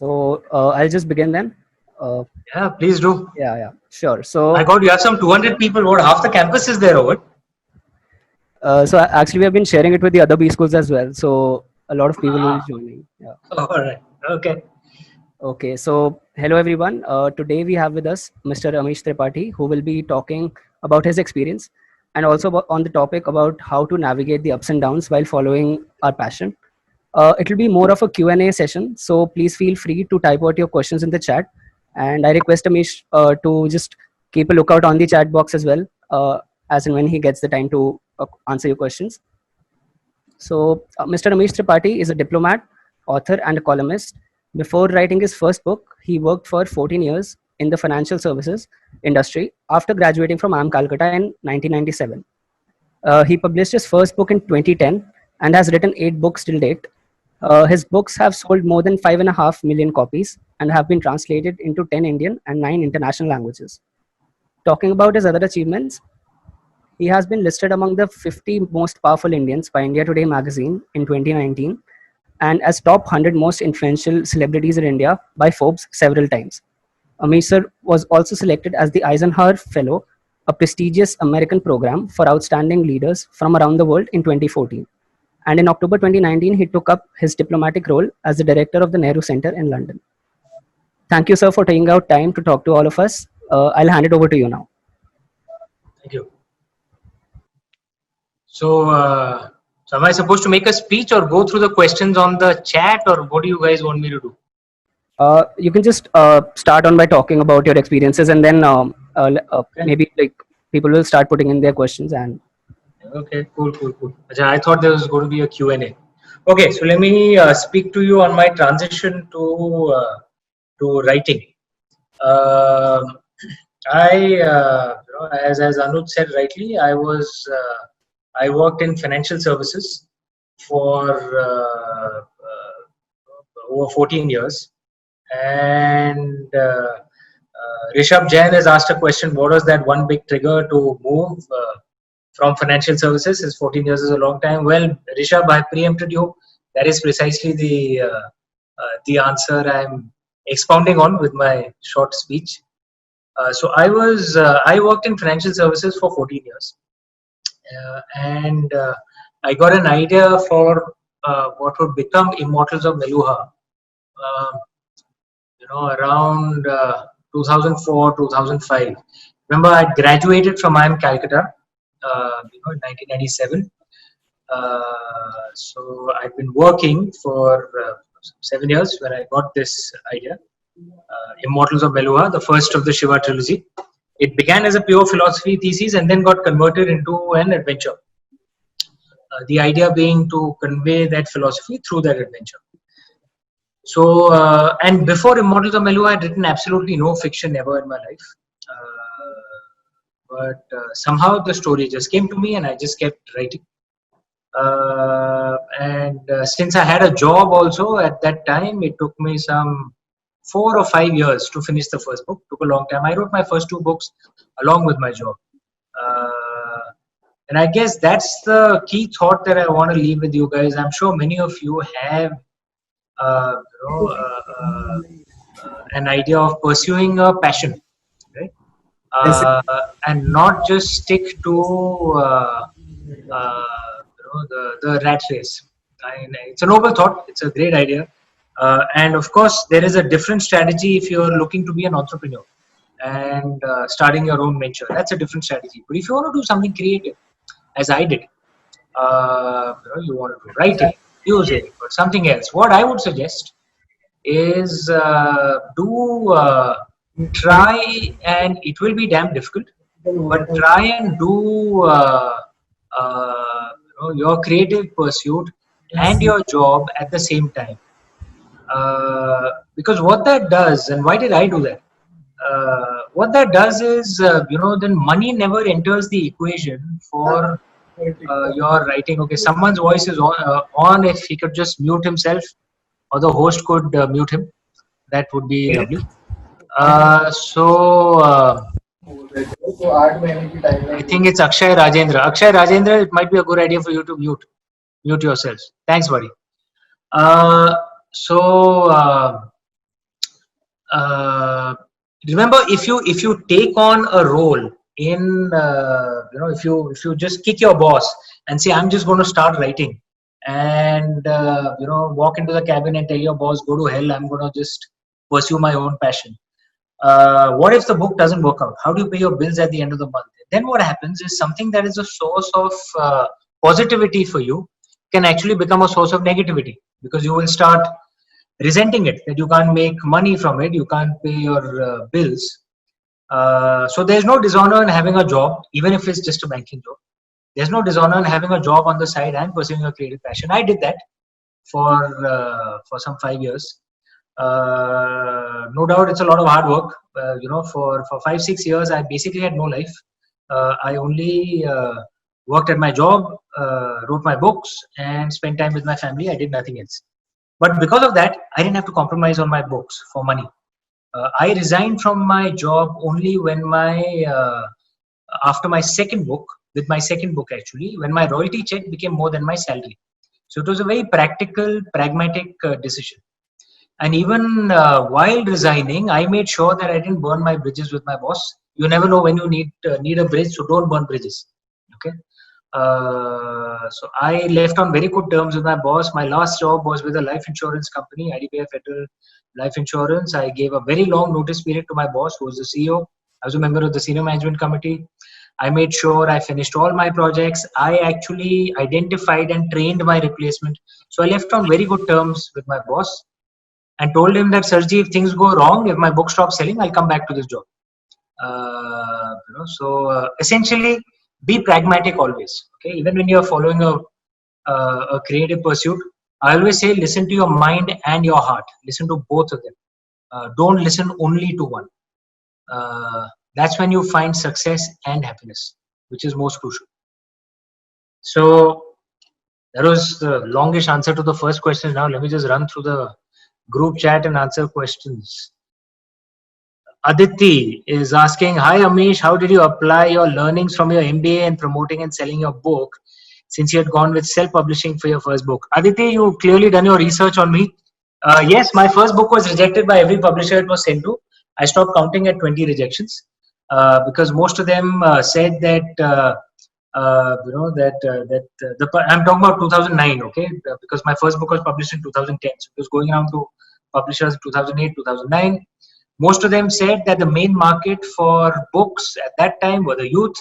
I'll just begin then. Uh, Yeah, please do. yeah, sure. My God, you have some 200 people. What, half the campus is there over? Actually, we have been sharing it with the other B schools as well. So a lot of people will be joining. Yeah. All right. Okay. Okay. So hello everyone. Today we have with us Mr. Amish Tripathi, who will be talking about his experience and also on the topic about how to navigate the ups and downs while following our passion. It will be more of a Q&A session. So please feel free to type out your questions in the chat. And I request Amish to just keep a lookout on the chat box as well, as and when he gets the time to answer your questions. So, Mr. Amish Tripathi is a diplomat, author, and a columnist. Before writing his first book, he worked for 14 years in the financial services industry after graduating from IIM Calcutta in 1997. He published his first book in 2010 and has written 8 books till date. His books have sold more than 5.5 million copies and have been translated into 10 Indian and 9 international languages. Talking about his other achievements, he has been listed among the 50 most powerful Indians by India Today magazine in 2019 and as top 100 most influential celebrities in India by Forbes several times. Amish sir was also selected as the Eisenhower Fellow, a prestigious American program for outstanding leaders from around the world in 2014. And in October 2019, he took up his diplomatic role as the director of the Nehru Center in London. Thank you, sir, for taking out time to talk to all of us. I'll hand it over to you now. Thank you. So am I supposed to make a speech or go through the questions on the chat, or what do you guys want me to do? You can just start on by talking about your experiences, and then maybe like people will start putting in their questions. And okay, cool. I thought there was going to be a Q&A. Okay, so let me speak to you on my transition to writing. As Anuj said rightly, I worked in financial services for over 14 years. And Rishabh Jain has asked a question: what was that one big trigger to move from financial services? His 14 years is a long time. Well, Rishabh, I preempted you. That is precisely the answer I'm expounding on with my short speech. So I worked in financial services for 14 years, and I got an idea for what would become Immortals of Meluha. Around 2004, 2005. Remember, I graduated from IIM Calcutta, in 1997. So I've been working for 7 years when I got this idea. Immortals of Meluha, the first of the Shiva trilogy. It began as a pure philosophy thesis and then got converted into an adventure. The idea being to convey that philosophy through that adventure. So, and before Immortals of Meluha, I'd written absolutely no fiction ever in my life. But somehow the story just came to me and I just kept writing. Since I had a job also at that time, it took me some 4 or 5 years to finish the first book. It took a long time. I wrote my first 2 books along with my job. And I guess that's the key thought that I want to leave with you guys. I'm sure many of you have an idea of pursuing a passion, right? And not just stick to the rat race. It's a noble thought. It's a great idea. And of course, there is a different strategy if you're looking to be an entrepreneur and starting your own venture. That's a different strategy. But if you want to do something creative, as I did, you want to do writing, music, or something else, what I would suggest is try, and it will be damn difficult, but try and do your creative pursuit and your job at the same time. Because what that does, and why did I do that? What that does is, then money never enters the equation for your writing. Okay, someone's voice is on. If he could just mute himself, or the host could mute him, that would be lovely. I think it's Akshay Rajendra. Akshay Rajendra, it might be a good idea for you to mute yourselves. Thanks, buddy. remember, if you take on a role in if you just kick your boss and say, I'm just going to start writing, and walk into the cabin and tell your boss, go to hell, I'm going to just pursue my own passion. What if the book doesn't work out? How do you pay your bills at the end of the month? Then what happens is something that is a source of positivity for you can actually become a source of negativity, because you will start resenting it, that you can't make money from it, you can't pay your bills. So there's no dishonor in having a job, even if it's just a banking job. There's no dishonor in having a job on the side and pursuing a creative passion. I did that for some 5 years. No doubt it's a lot of hard work. For 5-6 years, I basically had no life. I only worked at my job, wrote my books, and spent time with my family. I did nothing else. But because of that, I didn't have to compromise on my books for money. I resigned from my job only when after my second book, with my second book actually, when my royalty check became more than my salary. So it was a very practical, pragmatic decision. And even while resigning, I made sure that I didn't burn my bridges with my boss. You never know when you need a bridge, so don't burn bridges. Okay. So I left on very good terms with my boss. My last job was with a life insurance company, IDBI Federal Life Insurance. I gave a very long notice period to my boss, who was the CEO. I was a member of the senior management committee. I made sure I finished all my projects. I actually identified and trained my replacement. So I left on very good terms with my boss and told him that, Sarji, if things go wrong, if my book stops selling, I'll come back to this job. Essentially, be pragmatic always. Okay, even when you're following a creative pursuit, I always say, listen to your mind and your heart. Listen to both of them. Don't listen only to one. That's when you find success and happiness, which is most crucial. So that was the longish answer to the first question. Now let me just run through the group chat and answer questions. Aditi is asking, hi Amish, how did you apply your learnings from your MBA and promoting and selling your book, since you had gone with self-publishing for your first book? Aditi, you clearly done your research on me. Yes, my first book was rejected by every publisher it was sent to. I stopped counting at 20 rejections because most of them said that I'm talking about 2009, okay? Because my first book was published in 2010, so it was going around to publishers 2008, 2009. Most of them said that the main market for books at that time were the youth,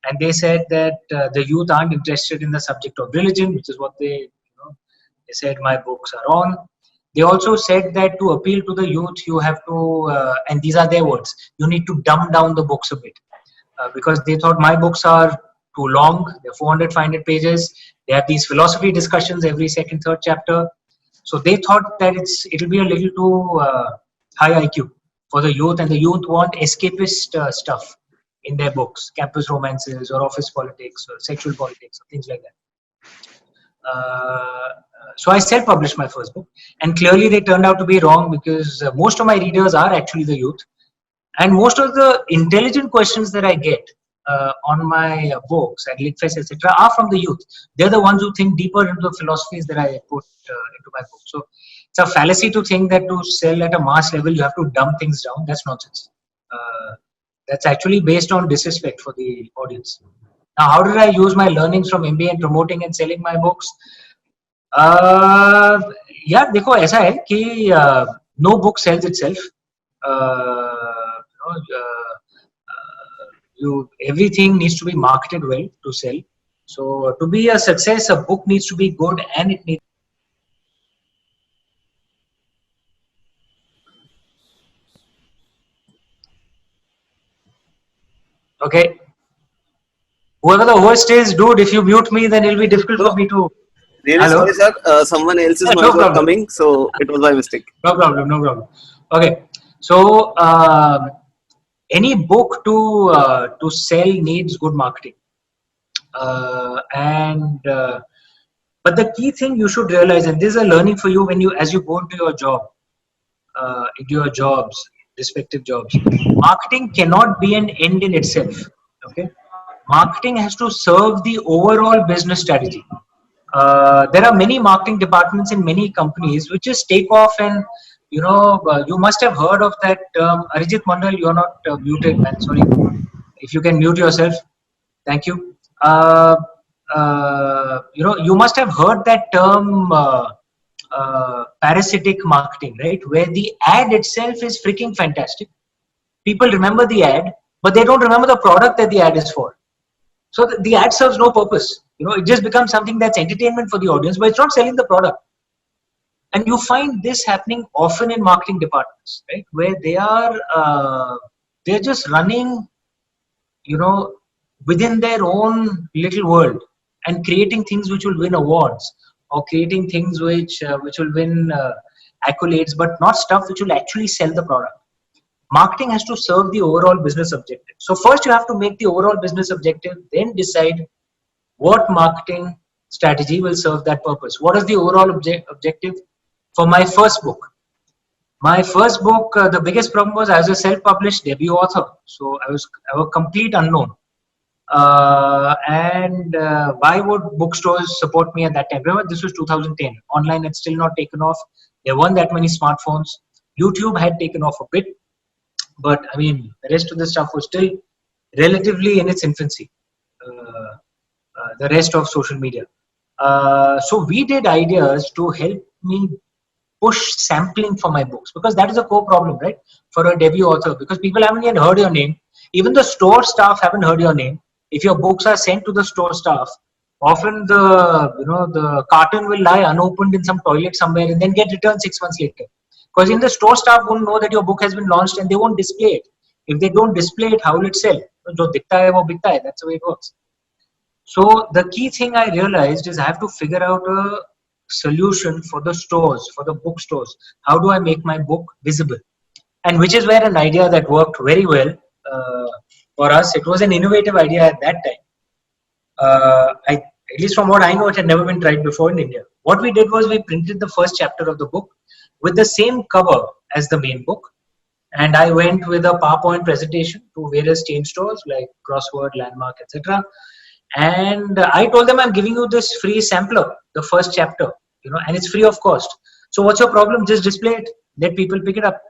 and they said that the youth aren't interested in the subject of religion, which is what they said my books are on. They also said that to appeal to the youth, you have to, and these are their words, you need to dumb down the books a bit, because they thought my books are too long. They're 400, 500 pages. They have these philosophy discussions every second, third chapter. So they thought that it'll be a little too high IQ for the youth, and the youth want escapist stuff in their books, campus romances or office politics or sexual politics or things like that. So I self-published my first book, and clearly they turned out to be wrong, because most of my readers are actually the youth, and most of the intelligent questions that I get on my books at Litfest, etc., are from the youth. They're the ones who think deeper into the philosophies that I put into my book. So it's a fallacy to think that to sell at a mass level you have to dumb things down. That's nonsense. That's actually based on disrespect for the audience. Now, how did I use my learnings from MBA in promoting and selling my books? यार देखो ऐसा है कि no book sells itself. Everything needs to be marketed well to sell. So to be a success, a book needs to be good, and it needs. Okay. Whoever the host is, dude, if you mute me, then it'll be difficult for me to. Really Hello? sorry, sir. Someone else's noise was coming, so it was my mistake. No problem. No problem. Okay. So any book to sell needs good marketing, but the key thing you should realize, and this is a learning for you as you go into your job, into your jobs, respective jobs, marketing cannot be an end in itself. Okay, marketing has to serve the overall business strategy. There are many marketing departments in many companies which just take off and you must have heard of that term. Arijit Mandal, you're not muted, man. Sorry. If you can mute yourself, thank you. You must have heard that term parasitic marketing, right? Where the ad itself is freaking fantastic. People remember the ad, but they don't remember the product that the ad is for. So the ad serves no purpose. It just becomes something that's entertainment for the audience, but it's not selling the product. And you find this happening often in marketing departments, right? Where they're just running, within their own little world and creating things which will win awards or creating things which will win accolades, but not stuff which will actually sell the product. Marketing has to serve the overall business objective. So first you have to make the overall business objective, then decide what marketing strategy will serve that purpose. What is the overall objective for my first book? My first book, the biggest problem was I was a self-published debut author. So I was a complete unknown. Why would bookstores support me at that time? Remember, this was 2010. Online had still not taken off. There weren't that many smartphones. YouTube had taken off a bit. But I mean, the rest of the stuff was still relatively in its infancy. The rest of social media. So we did ideas to help me push sampling for my books, because that is a core problem, right? For a debut author, because people haven't yet heard your name. Even the store staff haven't heard your name. If your books are sent to the store staff, often the carton will lie unopened in some toilet somewhere and then get returned 6 months later. Because in the store staff won't know that your book has been launched and they won't display it. If they don't display it, how will it sell? Jo dikhta hai, wo bikhta hai. That's the way it works. So the key thing I realized is I have to figure out a solution for the stores, for the bookstores. How do I make my book visible? And which is where an idea that worked very well for us. It was an innovative idea at that time. At least from what I know, it had never been tried before in India. What we did was we printed the first chapter of the book with the same cover as the main book. And I went with a PowerPoint presentation to various chain stores like Crossword, Landmark, etc. And I told them, I'm giving you this free sampler, the first chapter, and it's free of cost. So what's your problem? Just display it. Let people pick it up.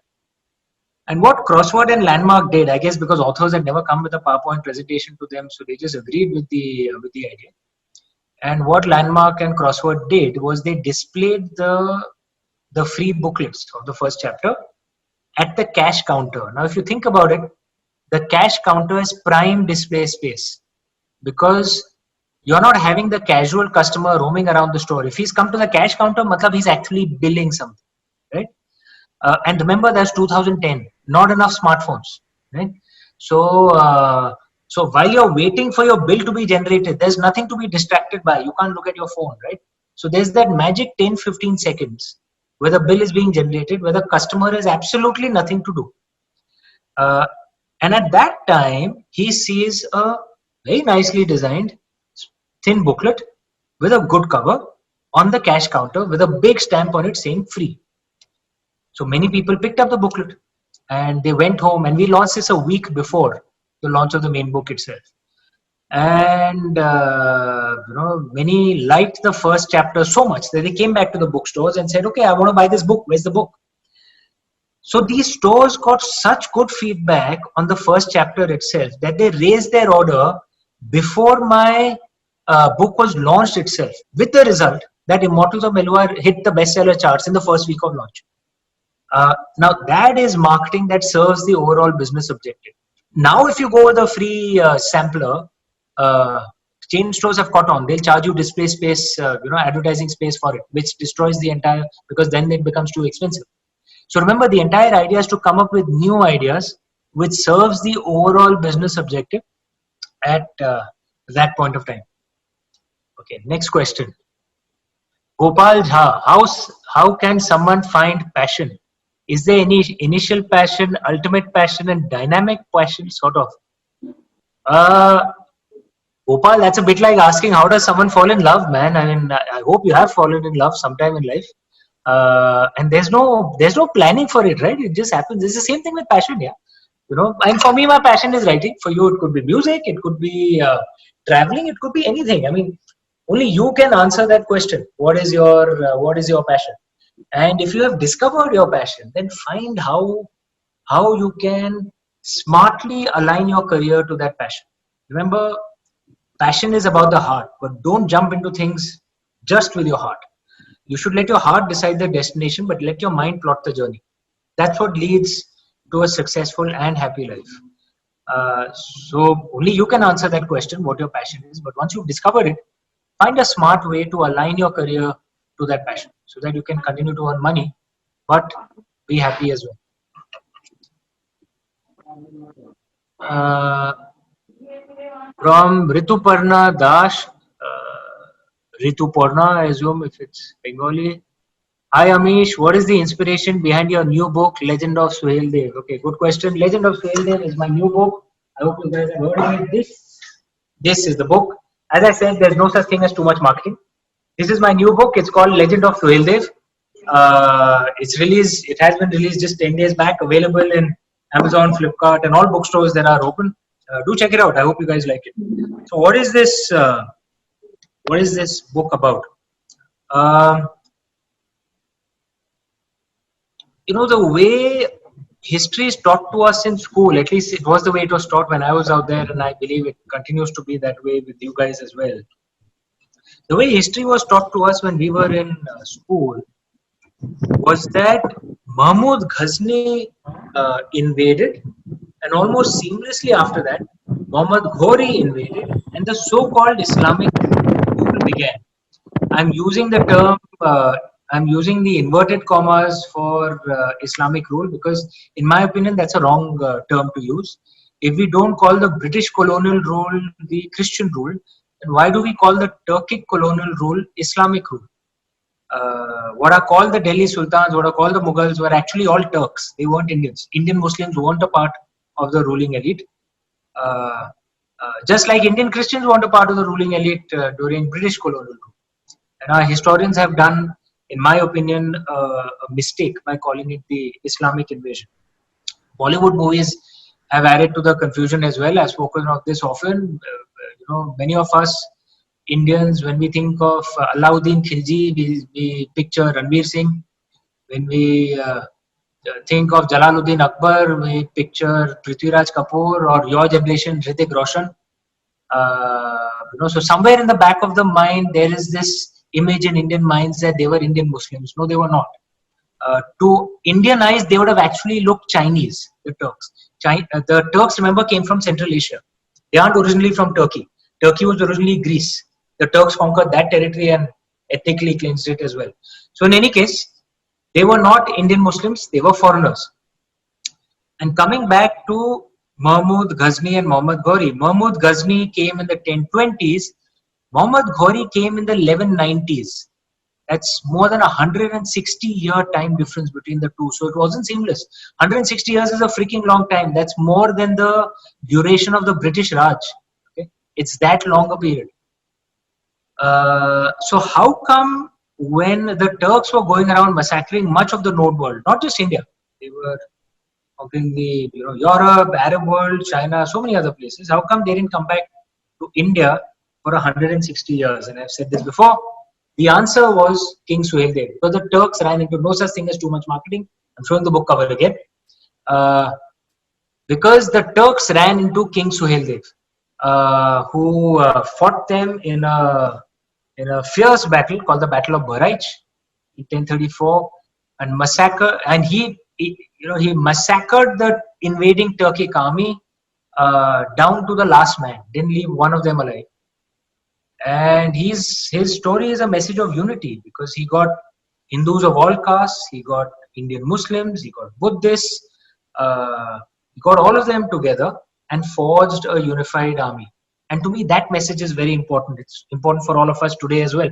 And what Crossword and Landmark did, I guess because authors had never come with a PowerPoint presentation to them, so they just agreed with the idea. And what Landmark and Crossword did was they displayed the free booklets of the first chapter at the cash counter. Now, if you think about it, the cash counter is prime display space, because you're not having the casual customer roaming around the store. If he's come to the cash counter, matlab he's actually billing something, right? And remember, that's 2010, not enough smartphones, right? So while you're waiting for your bill to be generated, there's nothing to be distracted by. You can't look at your phone, right? So there's that magic 10-15 seconds where the bill is being generated, where the customer has absolutely nothing to do. And at that time, he sees a very nicely designed thin booklet with a good cover on the cash counter with a big stamp on it saying free. So many people picked up the booklet and they went home, and we launched this a week before the launch of the main book itself. And many liked the first chapter so much that they came back to the bookstores and said, okay, I want to buy this book. Where's the book? So these stores got such good feedback on the first chapter itself that they raised their order before my book was launched itself, with the result that Immortals of Meluar hit the bestseller charts in the first week of launch. Now that is marketing that serves the overall business objective. Now if you go with a free sampler, chain stores have caught on. They'll charge you display space, advertising space for it, which destroys the entire, because then it becomes too expensive. So remember, the entire idea is to come up with new ideas which serves the overall business objective at that point of time. Okay, next question. Gopal Jha, how can someone find passion? Is there any initial passion, ultimate passion, and dynamic passion, sort of? Gopal, that's a bit like asking how does someone fall in love, man. I mean, I hope you have fallen in love sometime in life. And there's no planning for it, right? It just happens. It's the same thing with passion, yeah. And for me, my passion is writing. For you, it could be music, it could be traveling, it could be anything. I mean, only you can answer that question. What is your passion? And if you have discovered your passion, then find how you can smartly align your career to that passion. Remember, passion is about the heart, but don't jump into things just with your heart. You should let your heart decide the destination, but let your mind plot the journey. That's what leads to a successful and happy life. So only you can answer that question, what your passion is. But once you've discovered it, find a smart way to align your career to that passion so that you can continue to earn money, but be happy as well. Uh, from Rituparna Dash, Rituparna, I assume if it's Bengali. Hi Amish, what is the inspiration behind your new book, Legend of Suhail Dev? Okay, good question. Legend of Suhail Dev is my new book. I hope you guys have heard of it. This is the book. As I said, there's no such thing as too much marketing. This is my new book. It's called Legend of Suhail Dev. It has been released just 10 days back, available in Amazon, Flipkart, and all bookstores that are open. Do check it out. I hope you guys like it. So, what is this? What is this book about? You know, the way history is taught to us in school, at least it was the way it was taught when I was out there, and I believe it continues to be that way with you guys as well. The way history was taught to us when we were in school was that Mahmud Ghazni invaded, and almost seamlessly after that, Muhammad Ghori invaded, and the so-called Islamic rule began. I'm using the term, I'm using the inverted commas for Islamic rule because, in my opinion, that's a wrong term to use. If we don't call the British colonial rule the Christian rule, then why do we call the Turkic colonial rule Islamic rule? What are called the Delhi Sultans, what are called the Mughals, were actually all Turks. They weren't Indians. Indian Muslims weren't a part of the ruling elite. Just like Indian Christians weren't a part of the ruling elite during British colonial rule. And our historians have done, in my opinion, a mistake by calling it the Islamic invasion. Bollywood movies have added to the confusion as well. I've spoken of this often. Many of us Indians, when we think of Alauddin Khilji, we picture Ranveer Singh. When we think of Jalaluddin Akbar, we picture Prithviraj Kapoor, or your generation, Hrithik Roshan. So somewhere in the back of the mind, there is this image in Indian minds that they were Indian Muslims. No, they were not. To Indian eyes, they would have actually looked Chinese, the Turks. The Turks, remember, came from Central Asia. They aren't originally from Turkey. Turkey was originally Greece. The Turks conquered that territory and ethnically cleansed it as well. So in any case, they were not Indian Muslims, they were foreigners. And coming back to Mahmud Ghazni and Muhammad Ghori, Mahmud Ghazni came in the 1020s, Muhammad Ghori came in the 1190s. That's more than 160-year time difference between the two. So it wasn't seamless. 160 years is a freaking long time. That's more than the duration of the British Raj. Okay? It's that long a period. So how come when the Turks were going around massacring much of the known world, not just India, they were conquering the Europe, Arab world, China, so many other places. How come they didn't come back to India for 160 years? And I've said this before. The answer was King Suhail Dev. Because the Turks ran into no such thing as too much marketing. I'm showing the book cover again. Because the Turks ran into King Suhail Dev, who fought them in a fierce battle called the Battle of Bahraich in 1034, and he massacred the invading Turkic army down to the last man. Didn't leave one of them alive. And his story is a message of unity because he got Hindus of all castes, he got Indian Muslims, he got Buddhists, he got all of them together and forged a unified army. And to me, that message is very important. It's important for all of us today as well.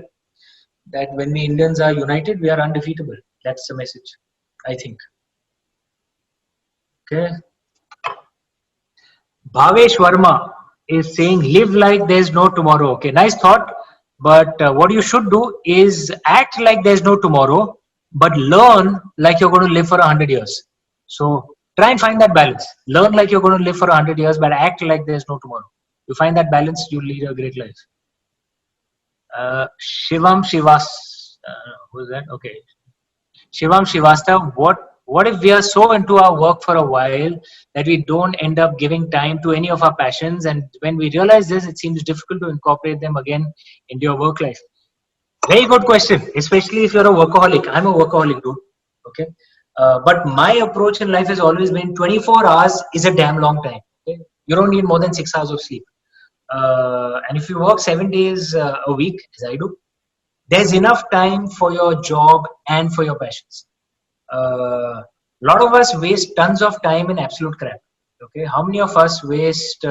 That when we Indians are united, we are undefeatable. That's the message, I think. Okay. Bhavesh Verma is saying, live like there's no tomorrow. Okay, nice thought. But what you should do is act like there's no tomorrow, but learn like you're going to live for 100 years. So try and find that balance. Learn like you're going to live for 100 years, but act like there's no tomorrow. You find that balance, you'll lead a great life. Shivam Shivas, who's that? Okay. Shivam Srivastav, what if we are so into our work for a while that we don't end up giving time to any of our passions, and when we realize this, it seems difficult to incorporate them again into your work life? Very good question, especially if you're a workaholic. I'm a workaholic, dude. Okay. But my approach in life has always been 24 hours is a damn long time. Okay? You don't need more than 6 hours of sleep. And if you work 7 days a week, as I do, there's enough time for your job and for your passions. A lot of us waste tons of time in absolute crap. Okay. How many of us waste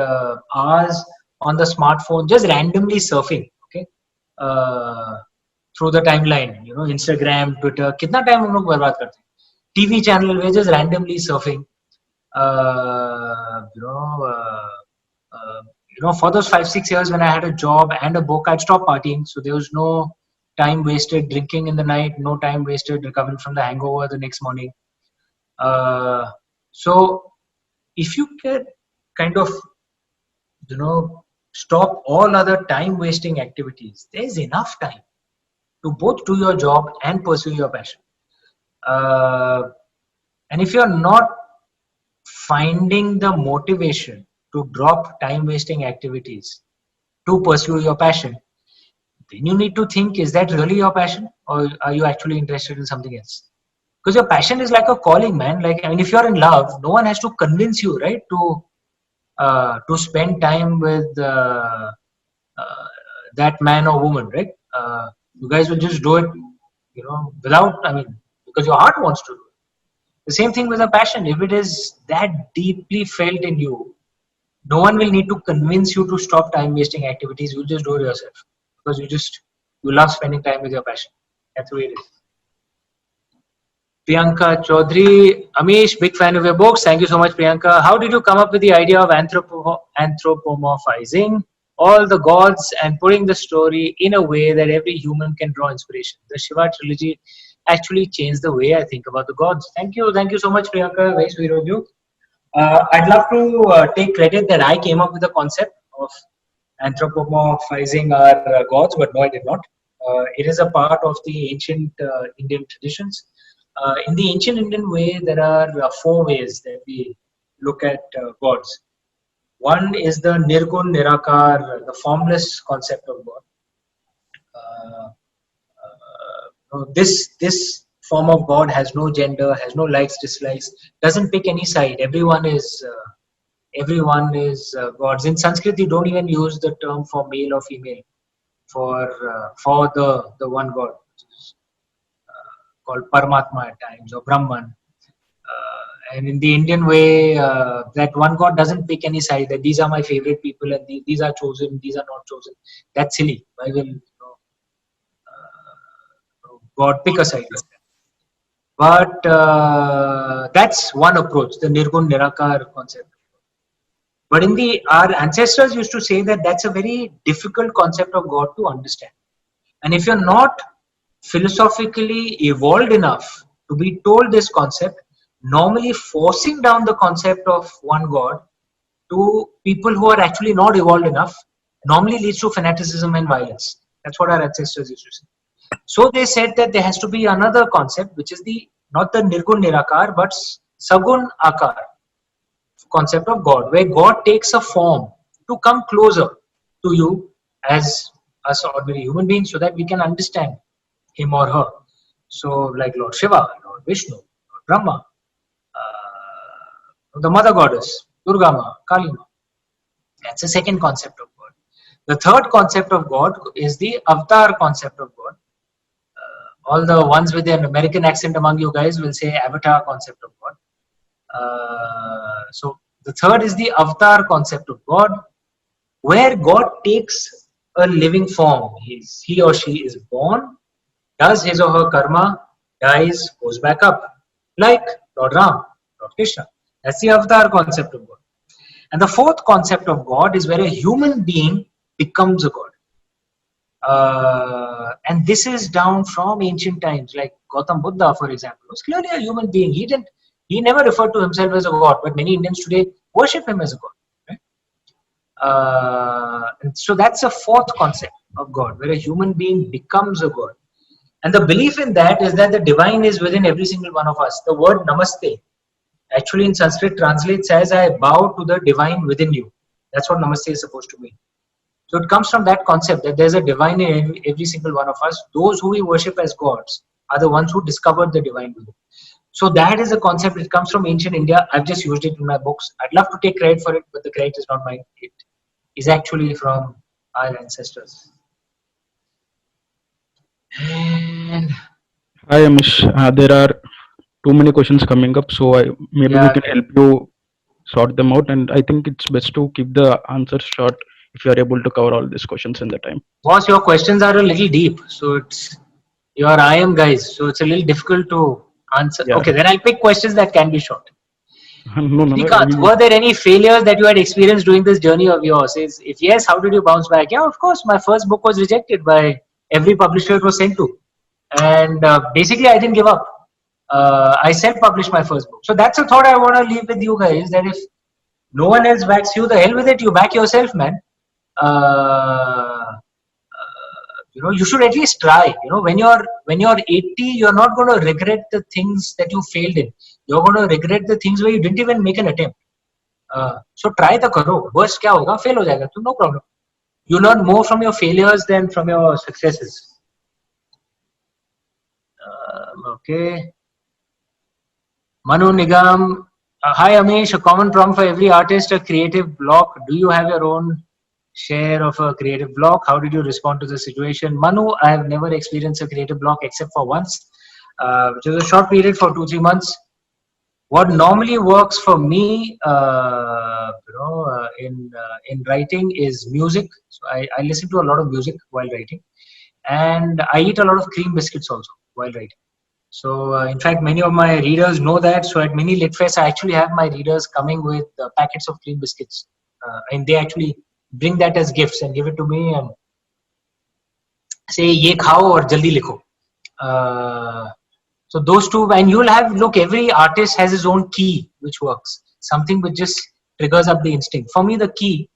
hours on the smartphone just randomly surfing? Okay. Through the timeline, Instagram, Twitter, कितना time हम लोग बर्बाद करते हैं? TV channel we're just randomly surfing. uh, you know, uh, for those 5-6 years when I had a job and a book, I'd stop partying. So there was no time wasted drinking in the night, no time wasted recovering from the hangover the next morning. So if you can kind of, stop all other time wasting activities, there's enough time to both do your job and pursue your passion. And if you're not finding the motivation to drop time wasting activities to pursue your passion, then you need to think, is that really your passion, or are you actually interested in something else? Because your passion is like a calling, man. Like, I mean, if you're in love, no one has to convince you, right, to spend time with that man or woman, right? You guys will just do it, without, because your heart wants to do it. The same thing with a passion. If it is that deeply felt in you, no one will need to convince you to stop time wasting activities. You'll just do it yourself because you love spending time with your passion. That's the way it is. Priyanka Chaudhary, Amish, big fan of your books. Thank you so much, Priyanka. How did you come up with the idea of anthropomorphizing all the gods and putting the story in a way that every human can draw inspiration? The Shiva trilogy actually changed the way I think about the gods. Thank you so much, Priyanka. Very sweet of you. I'd love to take credit that I came up with the concept of anthropomorphizing our gods, but no, I did not. It is a part of the ancient Indian traditions. In the ancient Indian way, there are 4 ways that we look at gods. One is the Nirgun Nirakar, the formless concept of God. This form of God has no gender, has no likes, dislikes, doesn't pick any side. Everyone is gods. In Sanskrit, you don't even use the term for male or female for the one God, called Paramatma at times, or Brahman. And in the Indian way, that one God doesn't pick any side, that these are my favorite people and these are chosen, these are not chosen. That's silly. Why will God pick a side like that? But that's one approach, the Nirgun Nirakar concept. But our ancestors used to say that that's a very difficult concept of God to understand. And if you're not philosophically evolved enough to be told this concept, normally forcing down the concept of one God to people who are actually not evolved enough normally leads to fanaticism and violence. That's what our ancestors used to say. So they said that there has to be another concept, which is not the Nirgun Nirakar, but Sagun Akar concept of God, where God takes a form to come closer to you as us ordinary human beings, so that we can understand him or her. So, like Lord Shiva, Lord Vishnu, Lord Brahma, the mother goddess, Durga Ma, Kali Ma. That's the second concept of God. The third concept of God is the avatar concept of God. All the ones with an American accent among you guys will say avatar concept of God. So the third is the avatar concept of God, where God takes a living form. He or she is born, does his or her karma, dies, goes back up, like Lord Ram, Lord Krishna. That's the avatar concept of God. And the fourth concept of God is where a human being becomes a God. And this is down from ancient times, like Gautam Buddha, for example, was clearly a human being. He never referred to himself as a god, but many Indians today worship him as a god. Right? And so that's a fourth concept of God, where a human being becomes a god. And the belief in that is that the divine is within every single one of us. The word namaste actually in Sanskrit translates as I bow to the divine within you. That's what namaste is supposed to mean. So it comes from that concept that there's a divine in every single one of us. Those who we worship as gods are the ones who discovered the divine within. So that is a concept. It comes from ancient India. I've just used it in my books. I'd love to take credit for it, but the credit is not mine. It is actually from our ancestors. And Hi Amish, there are too many questions coming up, so maybe we can help you sort them out. And I think it's best to keep the answers short if you are able to cover all these questions in the time. boss, your questions are a little deep, so it's your IM guys, so it's a little difficult to answer. Yeah. Okay, then I'll pick questions that can be short. No, Srikanth, were there any failures that you had experienced during this journey of yours? If yes, how did you bounce back? Yeah, of course, my first book was rejected by every publisher it was sent to. And basically, I didn't give up. I self-published my first book. So that's a thought I want to leave with you guys, that if no one else backs you, the hell with it, you back yourself, man. You should at least try. When you're 80, you're not going to regret the things that you failed in. You're going to regret the things where you didn't even make an attempt. So try the karo. Worst kya hoga? Fail ho jayega. So no problem. You learn more from your failures than from your successes. Okay. Manu Nigam. Hi Amish. A common problem for every artist, a creative block. Do you have your own share of a creative block? How did you respond to the situation? Manu, I have never experienced a creative block except for once, which was a short period for 2-3 months. What normally works for me, in writing is music. So I listen to a lot of music while writing, and I eat a lot of cream biscuits also while writing. So in fact, many of my readers know that. So at many Litfests, I actually have my readers coming with packets of cream biscuits, and they actually bring that as gifts and give it to me and say, "Ye khao aur jaldi likho." So those two, and you'll have, look, every artist has his own key which works. Something which just triggers up the instinct. For me, the key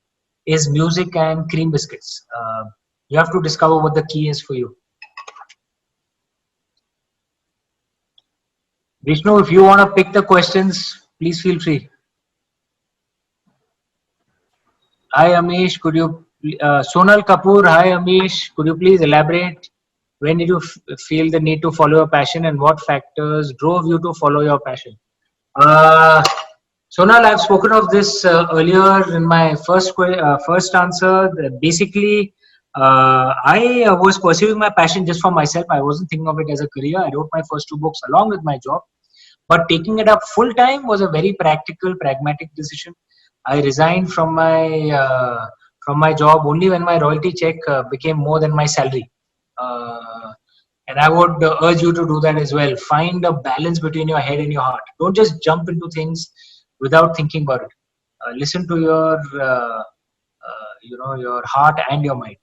is music and cream biscuits. You have to discover what the key is for you. Vishnu, if you want to pick the questions, please feel free. Hi Amish, could you, Sonal Kapoor, hi Amish, could you please elaborate? When did you feel the need to follow your passion, and what factors drove you to follow your passion? Sonal, I've spoken of this earlier in my first answer. Basically, I was pursuing my passion just for myself. I wasn't thinking of it as a career. I wrote my first 2 books along with my job. But taking it up full time was a very practical, pragmatic decision. I resigned from my job only when my royalty check became more than my salary. And I would urge you to do that as well. Find a balance between your head and your heart. Don't just jump into things without thinking about it. Listen to your heart and your mind.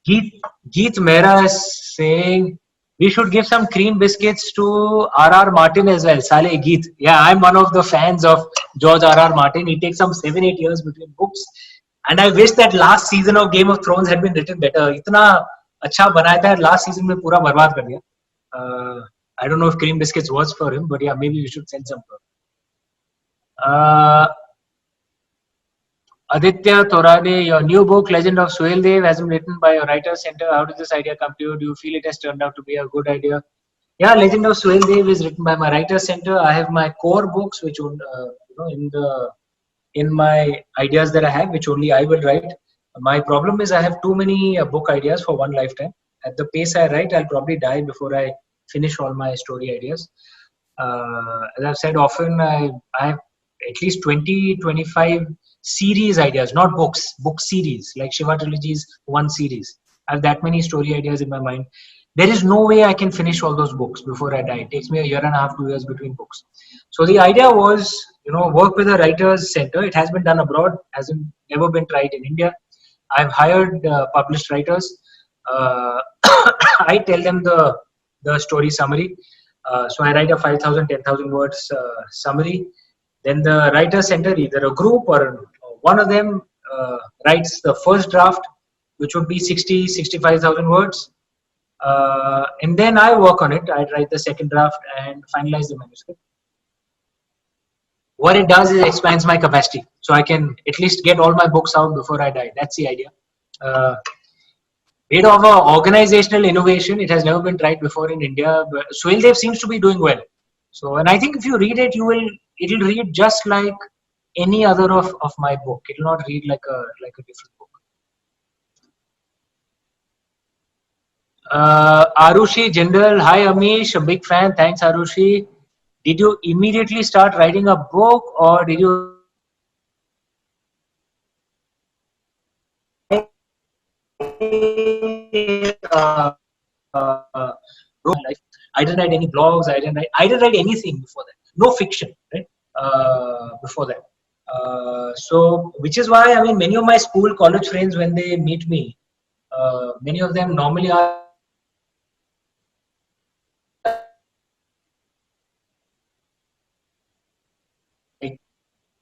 Geet Mehra is saying we should give some cream biscuits to R.R. Martin as well. Saleh Geet. Yeah, I'm one of the fans of George R.R. Martin. He takes some 7-8 years between books. And I wish that last season of Game of Thrones had been written better. Itna अच्छा बनाया था, last season में पूरा बर्बाद कर दिया. I don't know if cream biscuits was for him, but yeah, maybe we should send some for him. Aditya Thorade, your new book, Legend of Suheldev, has been written by your writer's center. How did this idea come to you? Do you feel it has turned out to be a good idea? Yeah, Legend of Suheldev is written by my writer's center. I have my core books, which in my ideas that I have, which only I will write. My problem is I have too many book ideas for one lifetime. At the pace I write, I'll probably die before I finish all my story ideas. As I've said often, I have at least 20-25 series ideas, not books, book series, like Shiva Trilogy's one series. I have that many story ideas in my mind. There is no way I can finish all those books before I die. It takes me a 1.5 to 2 years between books. So the idea was, work with a writer's center. It has been done abroad, hasn't never been tried in India. I've hired published writers. I tell them the story summary. So I write a 5,000, 10,000 words summary. Then the writer center, either a group or one of them writes the first draft, which would be 60, 65,000 words. And then I work on it. I write the second draft and finalize the manuscript. What it does is it expands my capacity, so I can at least get all my books out before I die. That's the idea. Bit of a organizational innovation. It has never been tried before in India. But Suheldev seems to be doing well. So, and I think if you read it, it'll read just like any other of my book. It will not read like a different book. Arushi Jindal, hi Amish, a big fan. Thanks Arushi. Did you immediately start writing a book, or did you life? I didn't write any blogs. I didn't write anything before that. No fiction, right? Before that. So, which is why, I mean, many of my school, college friends, when they meet me, many of them normally are.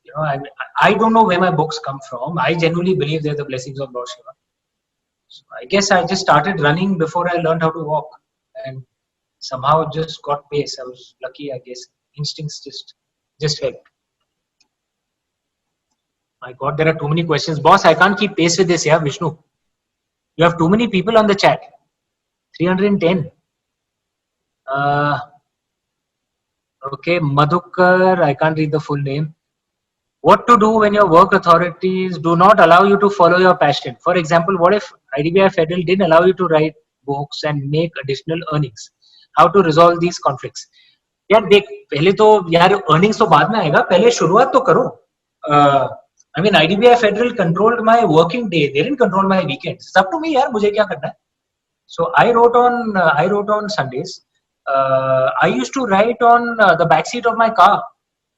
You know, I don't know where my books come from. I genuinely believe they're the blessings of Lord Shiva. So I guess I just started running before I learned how to walk, and somehow just got pace. I was lucky, I guess. Instincts just helped. My God, there are too many questions. Boss, I can't keep pace with this, yeah, Vishnu. You have too many people on the chat. 310. Okay, Madhukar, I can't read the full name. What to do when your work authorities do not allow you to follow your passion? For example, what if IDBI Federal didn't allow you to write books and make additional earnings? How to resolve these conflicts? यार देख, पहले तो यार earnings तो बाद में आएगा, पहले शुरुआत तो करो. I mean, IDBI Federal controlled my working day. They didn't control my weekends. It's up to me, यार, मुझे क्या करना है? So I wrote on Sundays. I used to write on the backseat of my car.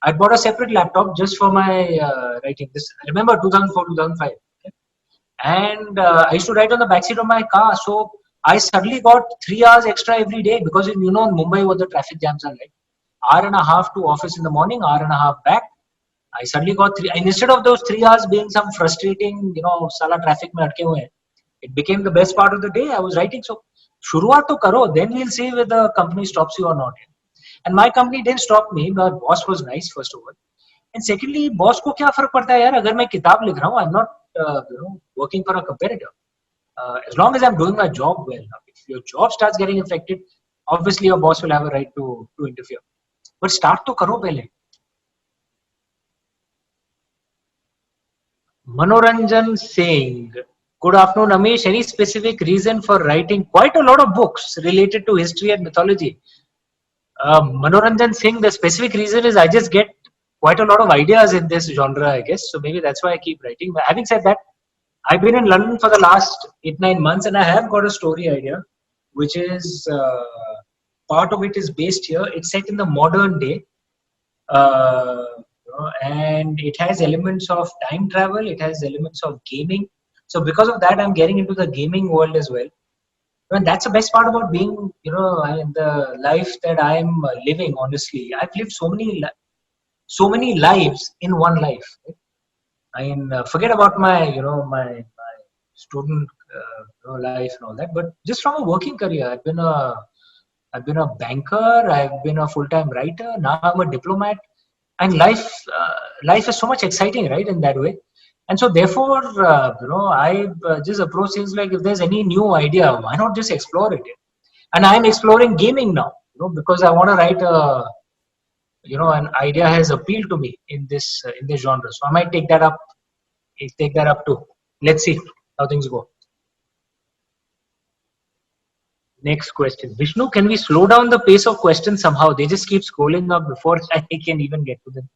I bought a separate laptop just for my writing. This, I remember 2004, 2005. Okay? And I used to write on the backseat of my car. So I suddenly got 3 hours extra every day, because in Mumbai what the traffic jams are like. Hour and a half to office in the morning, hour and a half back. I suddenly got 3, and instead of those 3 hours being some frustrating, sala traffic mein atke hue, it became the best part of the day. I was writing. So shuruaat to karo, then we'll see whether the company stops you or not. And my company didn't stop me. My boss was nice, first of all. And secondly, boss को क्या फर्क पड़ता है यार, अगर मैं किताब लिख रहा हूँ, I'm not working for a competitor. As long as I'm doing my job well. If your job starts getting affected, obviously your boss will have a right to interfere. But start तो करो पहले. Manoranjan Singh. Good afternoon, Amish. Any specific reason for writing quite a lot of books related to history and mythology? Manoranjan Singh, the specific reason is I just get quite a lot of ideas in this genre, I guess. So maybe that's why I keep writing. But having said that, I've been in London for the last 8-9 months, and I have got a story idea, which is part of it is based here. It's set in the modern day, and it has elements of time travel. It has elements of gaming. So because of that, I'm getting into the gaming world as well. And that's the best part about being, in the life that I'm living. Honestly, I've lived so many lives in one life. Right? I mean, forget about my, my student life and all that. But just from a working career, I've been a banker. I've been a full-time writer. Now I'm a diplomat. And life is so much exciting, right? In that way. And so therefore, I just approach things like, if there's any new idea, why not just explore it? And I'm exploring gaming now, because I want to write an idea has appealed to me in this genre. So I might take that up too. Let's see how things go. Next question. Vishnu, can we slow down the pace of questions somehow? They just keep scrolling up before I can even get to them.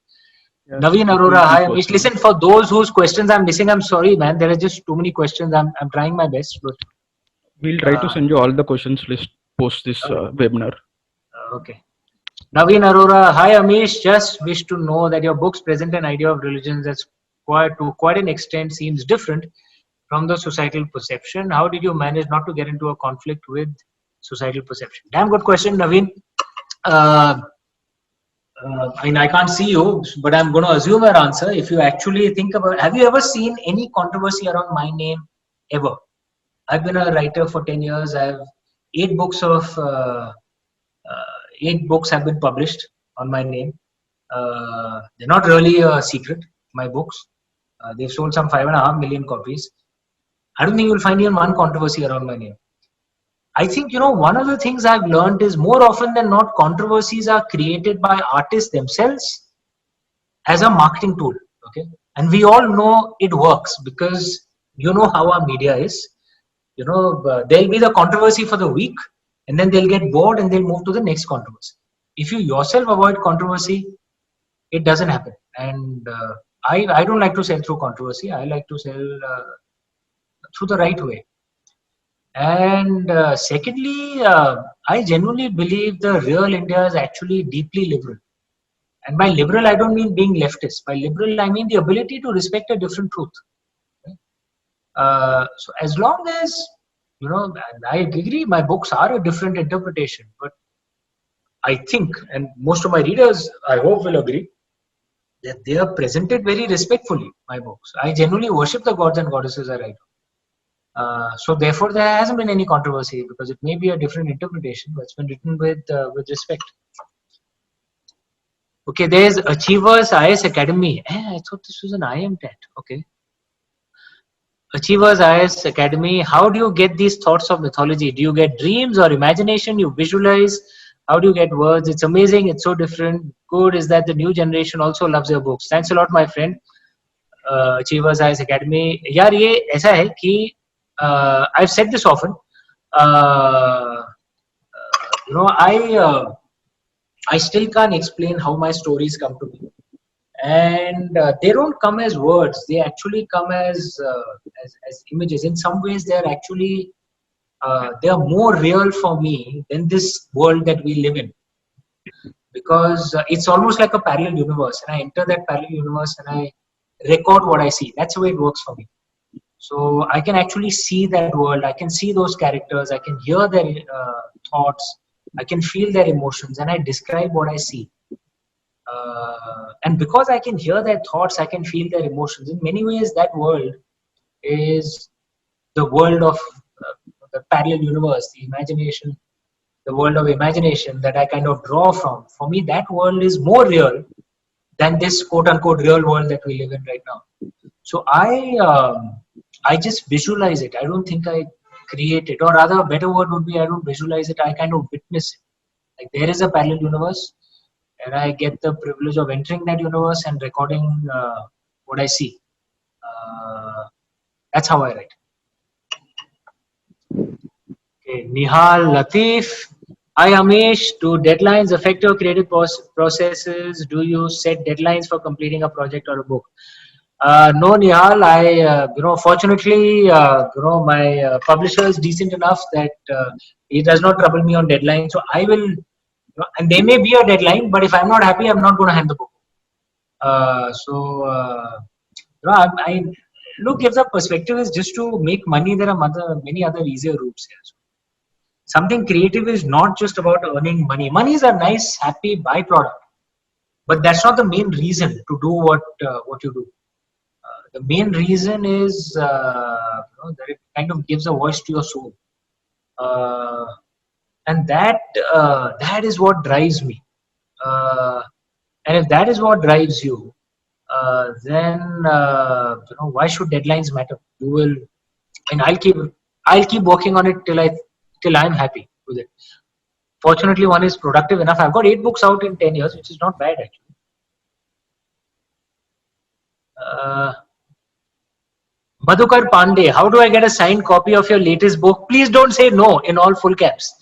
Yes, Naveen Arora, hi. Listen, for those whose questions I'm missing, I'm sorry, man. There are just too many questions. I'm trying my best, but we'll try to send you all the questions list post this webinar. Okay. Naveen Arora, hi Amish. Just wish to know that your books present an idea of religions that's to quite an extent seems different from the societal perception. How did you manage not to get into a conflict with societal perception? Damn good question, Naveen. I mean, I can't see you, but I'm going to assume your answer. If you actually think about, have you ever seen any controversy around my name ever? I've been a writer for 10 years. I've 8 books have been published on my name. They're not really a secret, my books. They've sold some 5.5 million copies. I don't think you'll find even one controversy around my name. I think, one of the things I've learned is more often than not, controversies are created by artists themselves as a marketing tool. Okay. And we all know it works because you know how our media is. There'll be the controversy for the week and then they'll get bored and they'll move to the next controversy. If you yourself avoid controversy, it doesn't happen. And I don't like to sell through controversy. I like to sell through the right way. And secondly, I genuinely believe the real India is actually deeply liberal. And by liberal, I don't mean being leftist. By liberal, I mean the ability to respect a different truth. So as long as, and I agree, my books are a different interpretation, but I think, and most of my readers, I hope, will agree, that they are presented very respectfully, my books. I genuinely worship the gods and goddesses I write. So therefore, there hasn't been any controversy because it may be a different interpretation, but it's been written with respect. Okay, there's Achievers IS Academy. I thought this was an IMTAT. Okay. Achievers IS Academy. How do you get these thoughts of mythology? Do you get dreams or imagination? You visualize? How do you get words? It's amazing. It's so different. Good is that the new generation also loves your books. Thanks a lot, my friend. Achievers IS Academy. यार ये ऐसा है कि I've said this often. I still can't explain how my stories come to me, and they don't come as words. They actually come as images. In some ways, they are actually they are more real for me than this world that we live in, because it's almost like a parallel universe, and I enter that parallel universe and I record what I see. That's the way it works for me. So I can actually see that world. I can see those characters. I can hear their thoughts. I can feel their emotions, and I describe what I see. And because I can hear their thoughts, I can feel their emotions. In many ways, that world is the world of the parallel universe, the imagination, the world of imagination that I kind of draw from. For me, that world is more real than this quote-unquote real world that we live in right now. So I just visualize it. I don't think I create it, or rather, a better word would be I don't visualize it. I kind of witness it. Like there is a parallel universe, and I get the privilege of entering that universe and recording what I see. That's how I write. Okay, Nihal Latif. Hi Amish, do deadlines affect your creative processes? Do you set deadlines for completing a project or a book? No, Nihal. Fortunately, my publisher is decent enough that he does not trouble me on deadline. So I will, and there may be a deadline, but if I'm not happy, I'm not going to hand the book. Look, if the perspective is just to make money, there are many other easier routes here. So something creative is not just about earning money. Money is a nice, happy byproduct, but that's not the main reason to do what you do. The main reason is that it kind of gives a voice to your soul, and that is what drives me. And if that is what drives you, then why should deadlines matter? You will, and I'll keep working on it till I'm happy with it. Fortunately, one is productive enough. I've got 8 books out in 10 years, which is not bad actually. Madhukar Pandey, how do I get a signed copy of your latest book? Please don't say no in all full caps.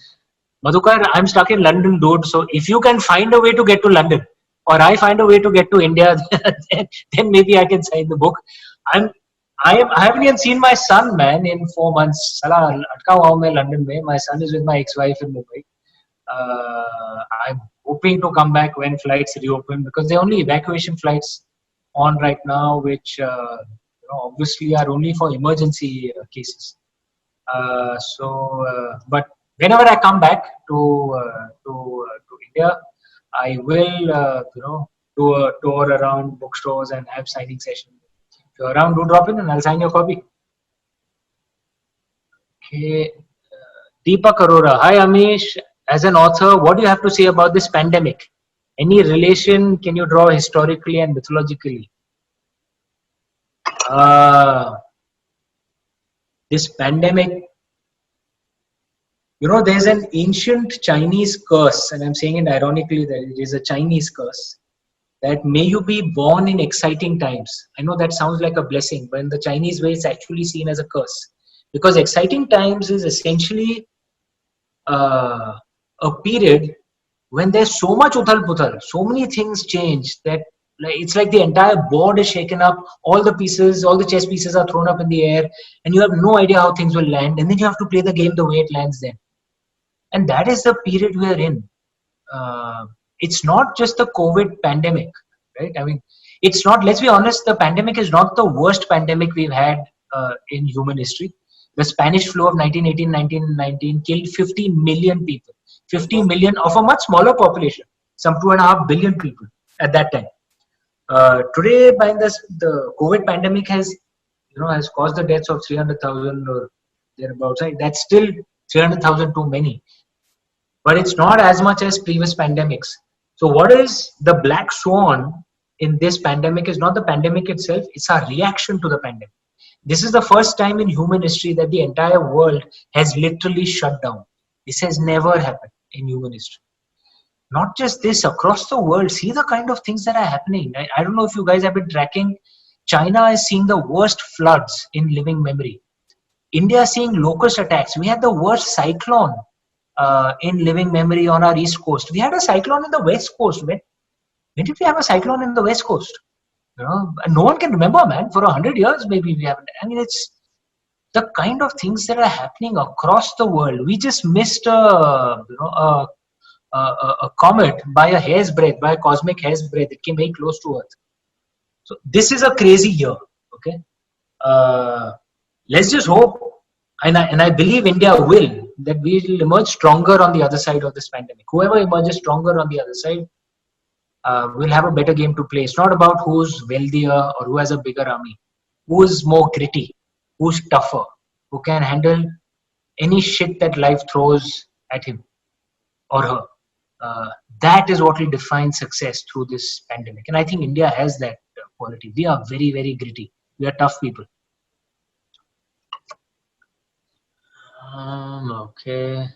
Madhukar, I'm stuck in London, dude. So if you can find a way to get to London, or I find a way to get to India, then maybe I can sign the book. I haven't even seen my son, man, in 4 months. Salah, atka hua main London mein. My son is with my ex-wife in Mumbai. I'm hoping to come back when flights reopen, because there are only evacuation flights on right now, which obviously are only for emergency cases. But whenever I come back to India, I will do a tour around bookstores and have signing sessions. If you're around, do drop in and I'll sign your copy. Okay, Deepak Arora. Hi Amish. As an author, what do you have to say about this pandemic? Any relation can you draw historically and mythologically? This pandemic, there's an ancient Chinese curse, and I'm saying it ironically that it is a Chinese curse, that may you be born in exciting times. I know that sounds like a blessing, but in the Chinese way, it's actually seen as a curse. Because exciting times is essentially a period when there's so much uthal-puthal, so many things change that it's like the entire board is shaken up, all the chess pieces are thrown up in the air, and you have no idea how things will land, and then you have to play the game the way it lands then. And that is the period we are in. It's not just the COVID pandemic, right? I mean, it's not, let's be honest, the pandemic is not the worst pandemic we've had in human history. The Spanish flu of 1918-1919 killed 50 million people. 50 million of a much smaller population, some 2.5 billion people at that time. Today, the COVID pandemic has caused the deaths of 300,000 or thereabouts. That's still 300,000 too many. But it's not as much as previous pandemics. So what is the black swan in this pandemic is not the pandemic itself, it's our reaction to the pandemic. This is the first time in human history that the entire world has literally shut down. This has never happened in human history. Not just this, across the world, see the kind of things that are happening. I don't know if you guys have been tracking. China is seeing the worst floods in living memory. India is seeing locust attacks. We had the worst cyclone in living memory on our east coast. We had a cyclone in the west coast. When did we have a cyclone in the west coast? No one can remember, man. For 100 years, maybe we haven't. I mean, it's the kind of things that are happening across the world. We just missed a comet by a hair's breadth, by a cosmic hair's breadth. It came very close to Earth. So this is a crazy year. Okay, let's just hope, and I believe India will, that we will emerge stronger on the other side of this pandemic. Whoever emerges stronger on the other side will have a better game to play. It's not about who's wealthier or who has a bigger army. Who is more gritty, who's tougher, who can handle any shit that life throws at him or her. That is what will define success through this pandemic. And I think India has that quality. We are very, very gritty. We are tough people. Okay.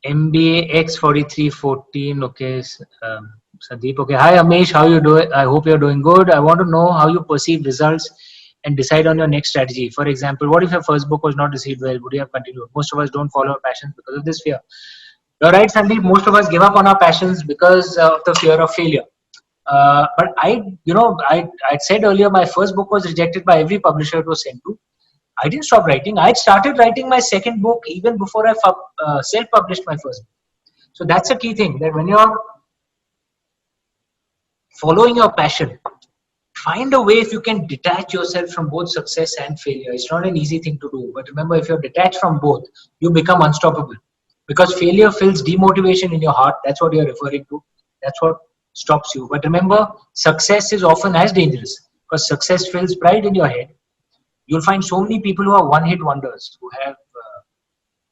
MBA X4314. Okay. Sandeep. Okay. Hi Amish, how you doing? I hope you're doing good. I want to know how you perceive results and decide on your next strategy. For example, what if your first book was not received well? Would you have continued? Most of us don't follow our passions because of this fear. You're right, Sandeep. Most of us give up on our passions because of the fear of failure. But I said earlier, my first book was rejected by every publisher it was sent to. I didn't stop writing. I started writing my second book even before I self-published my first book. So that's a key thing, that when you're following your passion, find a way if you can detach yourself from both success and failure. It's not an easy thing to do. But remember, if you're detached from both, you become unstoppable. Because failure fills demotivation in your heart. That's what you're referring to. That's what stops you. But remember, success is often as dangerous, because success fills pride in your head. You'll find so many people who are one-hit wonders, who have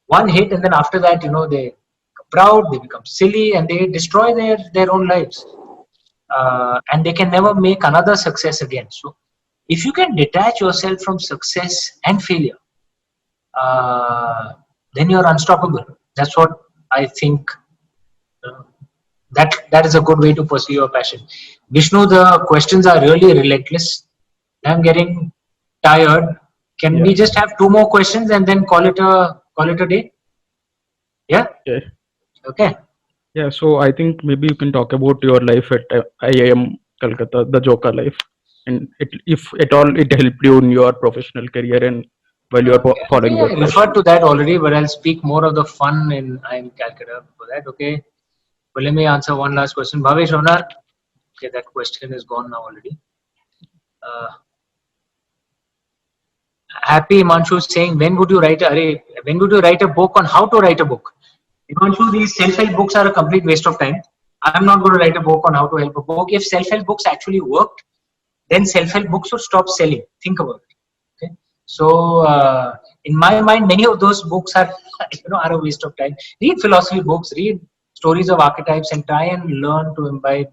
one hit, and then after that, they become proud, they become silly, and they destroy their own lives. And they can never make another success again. So if you can detach yourself from success and failure, then you're unstoppable. That's what I think. That is a good way to pursue your passion. Vishnu, the questions are really relentless. I'm getting tired. Can we just have 2 more questions and then call it a day? Yeah. Okay. Yeah. So I think maybe you can talk about your life at IIM Calcutta, the Joker life, and if at all it helped you in your professional career and while you are following your passion. I referred to that already, but I'll speak more of the fun in IIM Calcutta for that. Okay. But let me answer one last question. Bhavesh Onar. Okay, that question is gone now already. Happy Himanshu saying, when would you write a book on how to write a book? Himanshu, these self-help books are a complete waste of time. I'm not going to write a book on how to help a book. If self-help books actually worked, then self-help books would stop selling. Think about it. Okay? So in my mind, many of those books are are a waste of time. Read philosophy books, read stories of archetypes, and try and learn to imbibe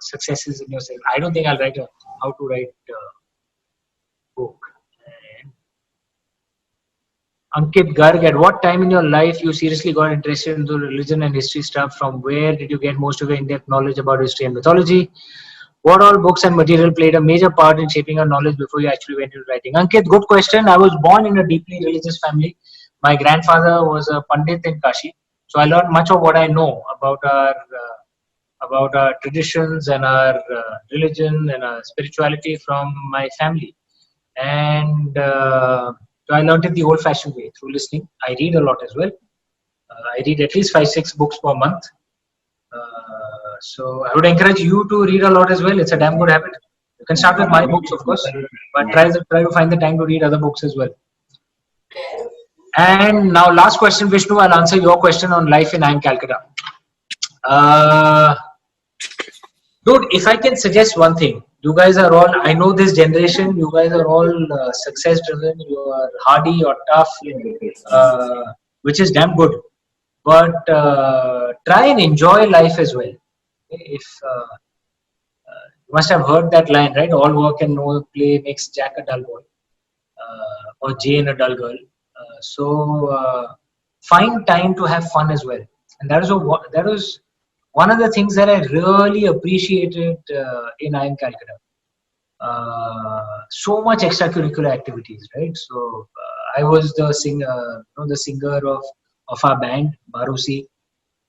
successes in yourself. I don't think I'll write how to write a book. Ankit Garg, at what time in your life you seriously got interested into religion and history stuff? From where did you get most of your in-depth knowledge about history and mythology? What all books and material played a major part in shaping your knowledge before you actually went into writing? Ankit, good question. I was born in a deeply religious family. My grandfather was a Pandit in Kashi, so I learned much of what I know about our traditions and our religion and our spirituality from my family. And so I learned it the old-fashioned way through listening. I read a lot as well. I read at least 5-6 books per month. So I would encourage you to read a lot as well. It's a damn good habit. You can start with my books, of course, but try to find the time to read other books as well. And now, last question, Vishnu. I'll answer your question on life in IIM Calcutta. Dude, if I can suggest one thing, you guys are all, I know this generation, you guys are all success driven, you are hardy, you're tough, which is damn good. But try and enjoy life as well. If you must have heard that line, right? All work and no play makes Jack a dull boy, or Jane a dull girl. So find time to have fun as well, and that was one of the things that I really appreciated in IIM Calcutta. So much extracurricular activities, right? So I was the singer, the singer of our band, Barosi.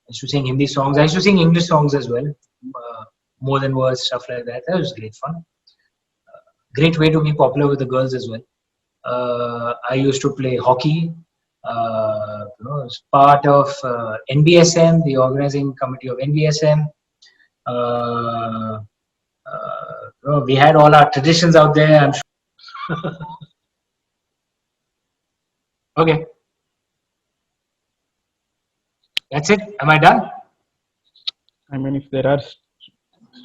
I used to sing Hindi songs. I used to sing English songs as well, more than words, stuff like that. That was great fun. Great way to be popular with the girls as well. I used to play hockey. As part of NBSM, the organizing committee of NBSM. We had all our traditions out there, I'm sure. Okay. That's it. Am I done? I mean, if there are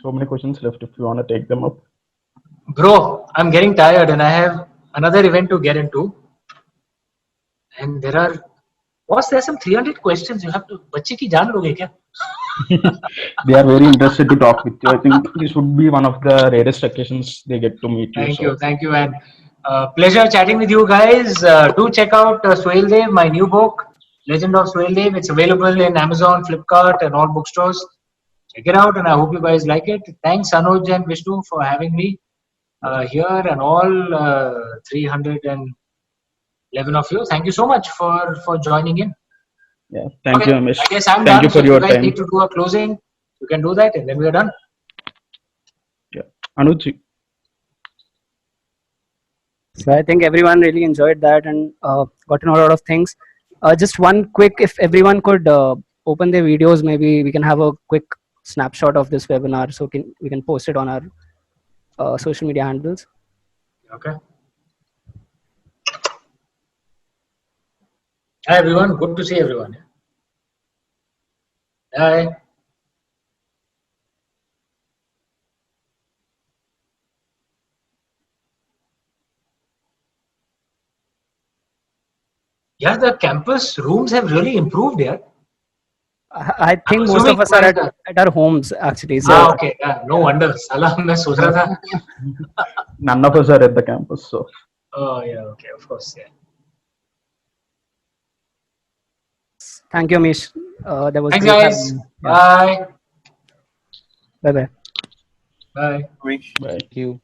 so many questions left, if you want to take them up. Bro, I'm getting tired and I have another event to get into. And there's some 300 questions you have to. Bachche ki jaan loge kya? They are very interested to talk with you. I think this would be one of the rarest occasions they get to meet you. Thank you, and pleasure chatting with you guys. Do check out Suhaildev, my new book, Legend of Suhaildev. It's available in Amazon, Flipkart, and all bookstores. Check it out, and I hope you guys like it. Thanks, Anuj and Vishnu, for having me here, and all 311 of you. Thank you so much for joining in. Yeah, thank you, Amish. I guess I'm thank done. you for so your if you guys time. need to do a closing, you can do that, and then we are done. Yeah, Anuj. So I think everyone really enjoyed that and got to know a lot of things. Just one quick, if everyone could open their videos, maybe we can have a quick snapshot of this webinar, so we can post it on our social media handles. Okay. Hi everyone, good to see everyone. Hi. Yeah, the campus rooms have really improved here. I think most of us are at our homes actually. So okay. No wonder. Salah, मैं सोच रहा था. None of us are at the campus, so. Oh yeah, okay, of course, yeah. Thank you, Amish. That was Thanks, great. guys. Bye. Bye bye. Bye. Bye. Thank you.